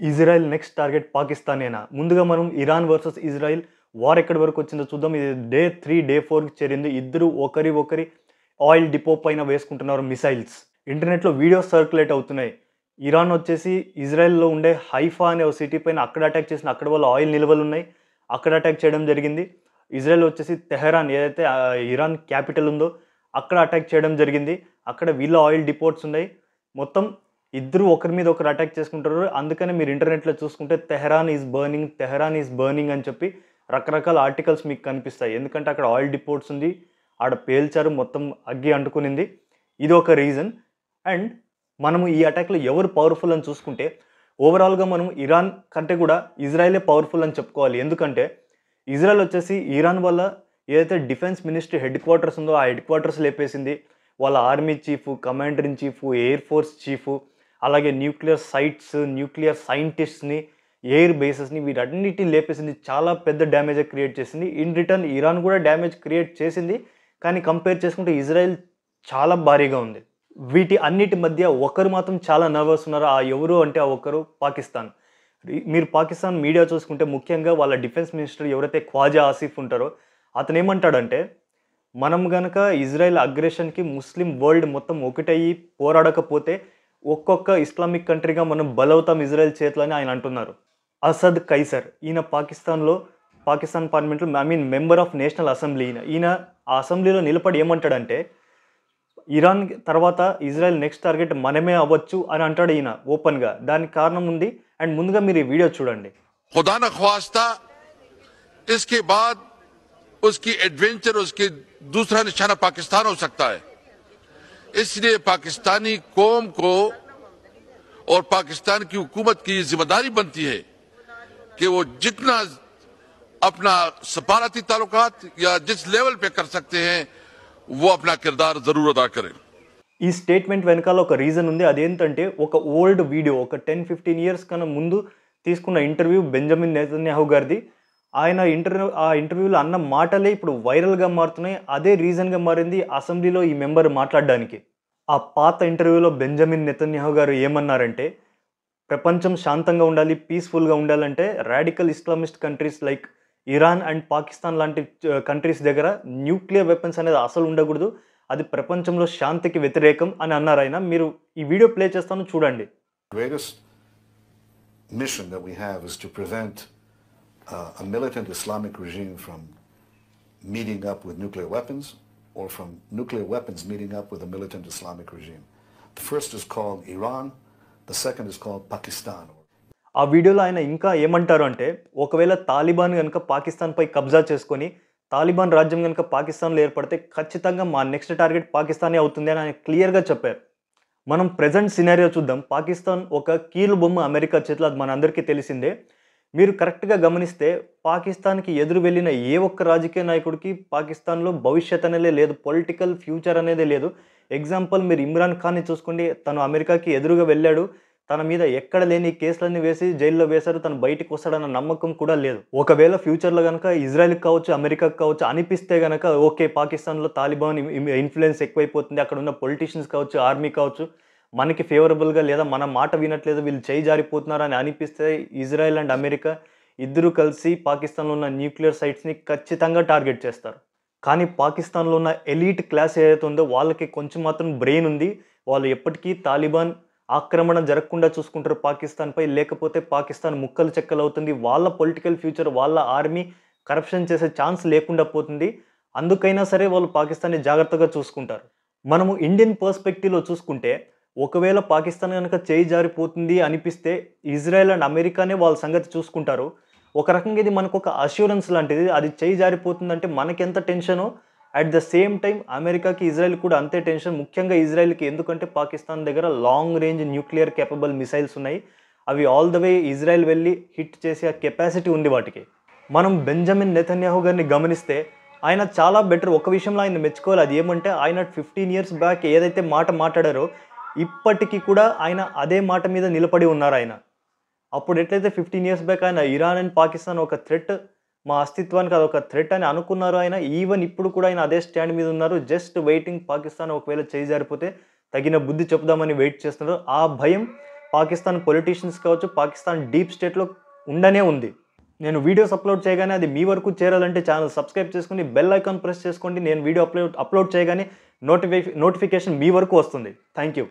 Israel next target పాకిస్తానేనా? ముందుగా మనం Iran versus Israel war ఎక్కడి వరకు వచ్చిందో చూద్దాం. ఇది డే 3, డే 4కి చేరింది. ఇద్దరు ఒకరి ఆయిల్ డిపో పైన వేసుకుంటున్నారు మిసైల్స్. ఇంటర్నెట్‌లో వీడియోస్ సర్క్యులేట్ అవుతున్నాయి. ఇరాన్ వచ్చేసి ఇజ్రాయెల్‌లో ఉండే హైఫా అనే ఒక సిటీ పైన అక్కడ అటాక్ చేసిన అక్కడ వాళ్ళ ఆయిల్ నిల్వలున్నాయి. అక్కడ అటాక్ చేయడం జరిగింది. ఇజ్రాయెల్ వచ్చేసి తెహరాన్ ఏదైతే ఇరాన్ క్యాపిటల్ ఉందో అక్కడ అటాక్ చేయడం జరిగింది. అక్కడ వీళ్ళ ఆయిల్ డిపోట్స్ ఉన్నాయి. మొత్తం ఇద్దరు ఒకరి మీద ఒకరు అటాక్ చేసుకుంటారు. అందుకనే మీరు ఇంటర్నెట్‌లో చూసుకుంటే తెహరాన్ ఈజ్ బర్నింగ్ అని చెప్పి రకరకాల ఆర్టికల్స్ మీకు కనిపిస్తాయి. ఎందుకంటే అక్కడ ఆయిల్ డిపోట్స్ ఉంది. ఆడ పేల్చారు. మొత్తం అగ్గి అంటుకునింది. ఇది ఒక రీజన్. అండ్ మనము ఈ అటాక్‌లో ఎవరు పవర్‌ఫుల్ అని చూసుకుంటే ఓవరాల్‌గా మనం ఇరాన్ కంటే కూడా ఇజ్రాయెలే పవర్‌ఫుల్ అని చెప్పుకోవాలి. ఎందుకంటే ఇజ్రాయెల్ వచ్చేసి ఇరాన్ వల్ల ఏదైతే డిఫెన్స్ మినిస్ట్రీ హెడ్ క్వార్టర్స్ ఉందో ఆ హెడ్ క్వార్టర్స్ లేపేసింది. వాళ్ళ army chief, commander in chief, air force chief, అలాగే న్యూక్లియర్ సైట్స్, న్యూక్లియర్ సైంటిస్ట్స్‌ని, ఎయిర్ బేసెస్‌ని వీటన్నిటిని లేపేసింది. చాలా పెద్ద డ్యామేజే క్రియేట్ చేసింది. ఇన్ రిటర్న్ ఇరాన్ కూడా డ్యామేజ్ క్రియేట్ చేసింది. కానీ కంపేర్ చేసుకుంటే ఇజ్రాయెల్ చాలా భారీగా ఉంది. వీటి అన్నిటి మధ్య ఒకరు మాత్రం చాలా నర్వస్ ఉన్నారు. ఆ ఎవరు అంటే ఆ ఒకరు పాకిస్తాన్. మీరు పాకిస్తాన్ మీడియా చూసుకుంటే ముఖ్యంగా వాళ్ళ డిఫెన్స్ మినిస్టర్ ఎవరైతే ఖ్వాజా ఆసిఫ్ ఉంటారో అతనేమంటాడంటే, మనం గనక ఇజ్రాయెల్ అగ్రెషన్‌కి ముస్లిం వరల్డ్ మొత్తం ఒకటయ్యి పోరాడకపోతే ఒక్కొక్క ఇస్లామిక్ కంట్రీగా మనం బలవుతాం ఇజ్రాయెల్ చేతిలో అని ఆయన అంటున్నారు. అసద్ కైసర్ ఈయన పాకిస్తాన్ పార్లమెంట్‌లో మెంబర్ ఆఫ్ నేషనల్ అసెంబ్లీ ఈయన. ఈయన ఆ అసెంబ్లీలో నిలబడి ఏమంటాడంటే, ఇరాన్ తర్వాత ఇజ్రాయెల్ నెక్స్ట్ టార్గెట్ మనమే అవ్వచ్చు అని అంటాడు ఈయన ఓపెన్‌గా. దానికి కారణం ఉంది. అండ్ ముందుగా మీరు ఈ వీడియో చూడండి. खुदा न ख्वास्ता इसके बाद उसकी एडवेंचर उसकी दूसरा निशाना पाकिस्तान हो सकता है। इसलिए पाकिस्तानी कौम को और पाकिस्तान की हुकूमत की जिम्मेदारी बनती है कि वो जितना अपना सफारती ताल्लुकात या जिस लेवल पे कर सकते हैं वो अपना किरदार जरूर अदा करें। ఈ స్టేట్మెంట్ వెనకాల ఒక రీజన్ ఉంది. అదేంటంటే ఒక ఓల్డ్ వీడియో ఒక 10-15 ఇయర్స్ కన్నా ముందు తీసుకున్న ఇంటర్వ్యూ బెంజమిన్ నెతన్యాహు గారిది. ఆయన ఆ ఇంటర్వ్యూలో అన్న మాటలే ఇప్పుడు వైరల్‌గా మారుతున్నాయి. అదే రీజన్‌గా మారింది అసెంబ్లీలో ఈ మెంబర్ మాట్లాడడానికి. ఆ పాత ఇంటర్వ్యూలో బెంజమిన్ నెతన్యాహు గారు ఏమన్నారంటే, ప్రపంచం శాంతంగా ఉండాలి, పీస్‌ఫుల్‌గా ఉండాలంటే radical Islamist countries like Iran and Pakistan లాంటి కంట్రీస్ దగ్గర న్యూక్లియర్ వెపన్స్ అనేది అసలు ఉండకూడదు. అది ప్రపంచంలో శాంతికి వ్యతిరేకం అని అన్నారాయన. మీరు ఈ వీడియో ప్లే చేస్తాను చూడండి. Greatest mission that we have is to prevent a militant Islamic regime from meeting up with nuclear weapons or from nuclear weapons meeting up with a militant Islamic regime. The first is called Iran, the second is called Pakistan. ఆ వీడియోలో ఆయన ఇంకా ఏమంటారు అంటే, ఒకవేళ Taliban గనుక పాకిస్తాన్‌పై కబ్జా చేసుకొని, తాలిబాన్ రాజ్యం గనుక పాకిస్తాన్‌లో ఏర్పడితే ఖచ్చితంగా మా నెక్స్ట్ టార్గెట్ పాకిస్తానే అవుతుంది అని ఆయన క్లియర్‌గా చెప్పారు. మనం ప్రెజెంట్ సినారియో చూద్దాం. పాకిస్తాన్ ఒక కీలుబొమ్మ అమెరికా చేతిలో, అది మనందరికీ తెలిసిందే. మీరు కరెక్ట్‌గా గమనిస్తే పాకిస్తాన్‌కి ఎదురు వెళ్ళిన ఏ ఒక్క రాజకీయ నాయకుడికి పాకిస్తాన్‌లో భవిష్యత్ అనేది లేదు. పొలిటికల్ ఫ్యూచర్ అనేదే లేదు. ఎగ్జాంపుల్ మీరు ఇమ్రాన్ ఖాన్‌ని చూసుకోండి. తను అమెరికాకి ఎదురుగా వెళ్ళాడు. తన మీద ఎక్కడ లేని కేసులన్నీ వేసి జైల్లో వేశారు. తను బయటికి వస్తాడన్న నమ్మకం కూడా లేదు. ఒకవేళ ఫ్యూచర్‌లో గనక ఇజ్రాయెల్‌కి కావచ్చు, అమెరికాకి కావచ్చు అనిపిస్తే గనక ఓకే, పాకిస్తాన్‌లో తాలిబాన్ ఇన్‌ఫ్లుయెన్స్ ఎక్కువైపోతుంది. అక్కడ ఉన్న పొలిటీషియన్స్ కావచ్చు, ఆర్మీ కావచ్చు, మనకి ఫేవరబుల్‌గా లేదా మన మాట వినట్లేదు, వీళ్ళు చేయి జారిపోతున్నారని అనిపిస్తే ఇజ్రాయెల్ అండ్ అమెరికా ఇద్దరు కలిసి పాకిస్తాన్‌లో ఉన్న న్యూక్లియర్ సైట్స్‌ని ఖచ్చితంగా టార్గెట్ చేస్తారు. కానీ పాకిస్తాన్‌లో ఉన్న ఎలీట్ క్లాస్ ఏదైతే ఉందో వాళ్ళకి కొంచెం మాత్రం బ్రెయిన్ ఉంది. వాళ్ళు ఎప్పటికీ తాలిబాన్ ఆక్రమణ జరగకుండా చూసుకుంటారు పాకిస్తాన్‌పై. లేకపోతే పాకిస్తాన్ ముక్కలు చెక్కలవుతుంది. వాళ్ళ పొలిటికల్ ఫ్యూచర్, వాళ్ళ ఆర్మీ కరప్షన్ చేసే ఛాన్స్ లేకుండా పోతుంది. అందుకైనా సరే వాళ్ళు పాకిస్తాన్‌ని జాగ్రత్తగా చూసుకుంటారు. మనము ఇండియన్ పర్స్పెక్టివ్‌లో చూసుకుంటే ఒకవేళ పాకిస్తాన్ గనక చేయి జారిపోతుంది అనిపిస్తే ఇజ్రాయెల్ అండ్ అమెరికానే వాళ్ళ సంగతి చూసుకుంటారు. ఒక రకంగా ఇది మనకొక అష్యూరెన్స్ లాంటిది. అది చేయి జారిపోతుందంటే మనకెంత టెన్షనో అట్ ద సేమ్ టైమ్ అమెరికాకి, ఇజ్రాయెల్ కూడా అంతే టెన్షన్. ముఖ్యంగా ఇజ్రాయెల్‌కి. ఎందుకంటే పాకిస్తాన్ దగ్గర long range nuclear capable missiles ఉన్నాయి. అవి ఆల్ ద వే ఇజ్రాయెల్ వెళ్ళి హిట్ చేసే ఆ కెపాసిటీ ఉంది వాటికి. మనం బెంజమిన్ నెతన్యాహు గారిని గమనిస్తే ఆయన చాలా బెటర్. ఒక విషయంలో ఆయన మెచ్చుకోవాలి. అది ఏమంటే ఆయన 15 ఇయర్స్ బ్యాక్ ఏదైతే మాట మాట్లాడారో ఇప్పటికి కూడా ఆయన అదే మాట మీద నిలబడి ఉన్నారాయన. అప్పుడు ఎట్లయితే 15 ఇయర్స్ బ్యాక్ ఆయన ఇరాన్ అండ్ పాకిస్తాన్ ఒక థ్రెట్, మా అస్తిత్వానికి అదొక థ్రెట్ అని అనుకున్నారు ఆయన. ఈవెన్ ఇప్పుడు కూడా ఆయన అదే స్టాండ్ మీద ఉన్నారు. జస్ట్ వెయిటింగ్ పాకిస్తాన్ ఒకవేళ చేయి జారిపోతే తగిన బుద్ధి చెప్దామని వెయిట్ చేస్తున్నారు. ఆ భయం పాకిస్తాన్ పొలిటీషియన్స్ కావచ్చు, పాకిస్తాన్ డీప్ స్టేట్లో ఉండనే ఉంది. నేను వీడియోస్ అప్లోడ్ చేయగానే అది మీ వరకు చేరాలంటే ఛానల్ సబ్స్క్రైబ్ చేసుకుని బెల్ ఐకాన్ ప్రెస్ చేసుకోండి. నేను వీడియో అప్లోడ్ చేయగానే నోటిఫికేషన్ మీ వరకు వస్తుంది. Thank you.